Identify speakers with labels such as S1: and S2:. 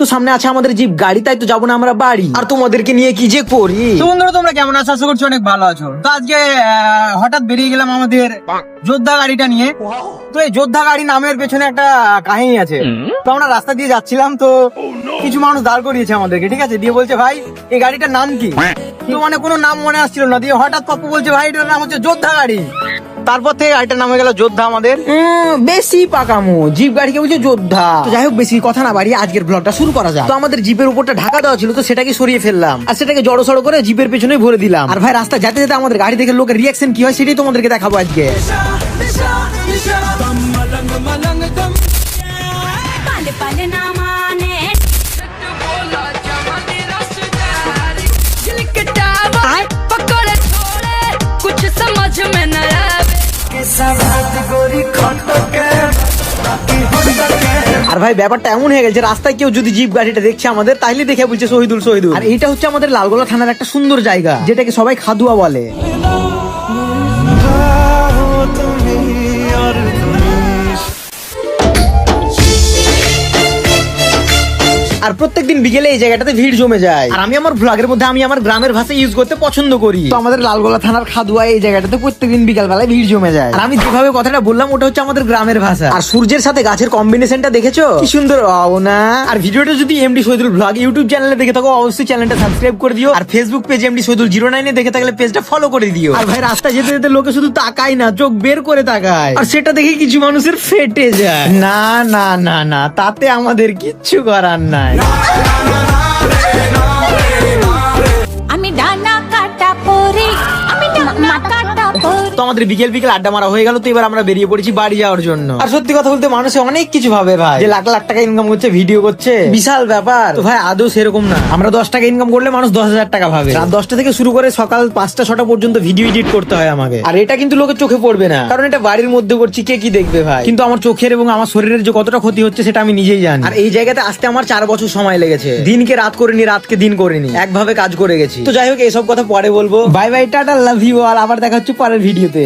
S1: তো সামনে আছে আমাদের জিপ গাড়ি, তাই তো যাবো না আমরা বাড়ি। আর তোমাদেরকে নিয়ে কি যে করি।
S2: তো বন্ধুরা তোমরা কেমন আছো? আশা করছি অনেক ভালো আছো। তো আজকে হঠাৎ বেরিয়ে গেলাম আমাদের যোদ্ধা গাড়িটা নিয়ে। তো এই যোদ্ধা গাড়ি নামের পেছনে একটা কাহিনী আছে। তো আমরা রাস্তা দিয়ে যাচ্ছিলাম, তো কিছু মানুষ দাঁড় করিয়েছে আমাদেরকে, ঠিক আছে, দিয়ে বলছে ভাই এই গাড়িটার নাম কি? তো মানে কোনো নাম মনে আসছিল না, দিয়ে হঠাৎ পাপ্পু বলছে ভাই এটার নাম হচ্ছে যোদ্ধা গাড়ি। তারপর থেকে গাড়িটার নাম হয়ে গেল যোদ্ধা আমাদের।
S1: বেশি পাকামো, জিপ গাড়িকে বলছে যোদ্ধা। তো যাই হোক, বেশি কথা না বাড়িয়ে আজকের ব্লগটা শুরু করা যাক। তো আমাদের জিপের উপরটা ঢাকা দেওয়া ছিল, তো সেটাকে সরিয়ে ফেললাম আর সেটাকে জড়ো সড়ো করে জিপের পেছনে ভরে দিলাম। আর ভাই রাস্তা যেতে যেতে আমাদের গাড়ি দেখে লোকের রিয়াকশন কি হয় সেটাই তোমাদেরকে দেখাবো আজকে। আর ভাই ব্যাপারটা এমন হয়ে গেছে, রাস্তায় কেউ যদি জিপ গাড়িটা দেখছে আমাদের, তাহলে দেখে বলছে শহীদুল শহীদুল। আর এইটা হচ্ছে আমাদের লালগোলা থানার একটা সুন্দর জায়গা, যেটাকে সবাই খাদুয়া বলে। আর প্রত্যেকদিন বিকেলে এই জায়গাটাতে ভিড় জমে যায়। আর আমি আমার ব্লগের মধ্যে আমি আমার গ্রামের ভাষা ইউজ করতে পছন্দ করি। তো আমাদের লালগোলা থানার খাদুয়া এই জায়গাটাতে প্রত্যেকদিন বিকাল বেলায় ভিড় জমে যায়। আর আমি যেভাবে কথাটা বললাম ওটা হচ্ছে আমাদের গ্রামের ভাষা। আর সূর্যের সাথে গাছের কম্বিনেশনটা দেখেছো কি সুন্দর, না? আর ভিডিওটা যদি এমডি শহীদুল ব্লগ ইউটিউব চ্যানেলে দেখে থাকো, অবশ্যই চ্যানেলটা সাবস্ক্রাইব করে দিও। আর ফেসবুক পেজ এমডি শহীদুল 09 দেখে থাকলে পেজটা ফলো করে দিও। আর ভাই রাস্তায় যেতে যেতে লোকে শুধু তাকায় না, চোখ বের করে তাকায়। আর সেটা দেখে কিছু মানুষের ফেটে যায়। না না না না, তাতে আমাদের কিচ্ছু করার নাই।
S3: আমি ডানা কাটা পরি, আমি ডানা কাটা পরি।
S1: তো আমাদের বিকেল বিকেল আড্ডা মারা হয়ে গেল, তো এবার আমরা বেরিয়ে পড়েছি বাড়ি যাওয়ার জন্য। আর সত্যি কথা বলতে মানুষে অনেক কিছু ভাবে ভাই, যে লাখ লাখ টাকা ইনকাম করছে, ভিডিও করছে, বিশাল ব্যাপার। তো ভাই আদৌ সেরকম না। আমরা 10 টাকা ইনকাম করলে মানুষ 10,000 টাকা ভাবে। রাত 10টা থেকে শুরু করে সকাল 5টা-6টা পর্যন্ত ভিডিও এডিট করতে হয় আমাকে। আর এটা কিন্তু লোকের চোখে পড়বে না, কারণ এটা বাড়ির মধ্যে করছি, কে কি দেখবে ভাই। কিন্তু আমার চোখের এবং আমার শরীরের যে কতটা ক্ষতি হচ্ছে সেটা আমি নিজেই জানি। আর এই জায়গাতে আসতে আমার 4 বছর সময় লেগেছে। দিনকে রাত করিনি, রাতকে দিন করিনি, একভাবে কাজ করে গেছি। তো যাই হোক, এইসব কথা পরে বলবো। Bye bye, tata, love you all. আবার দেখা হচ্ছে পরের ভিডিওতে।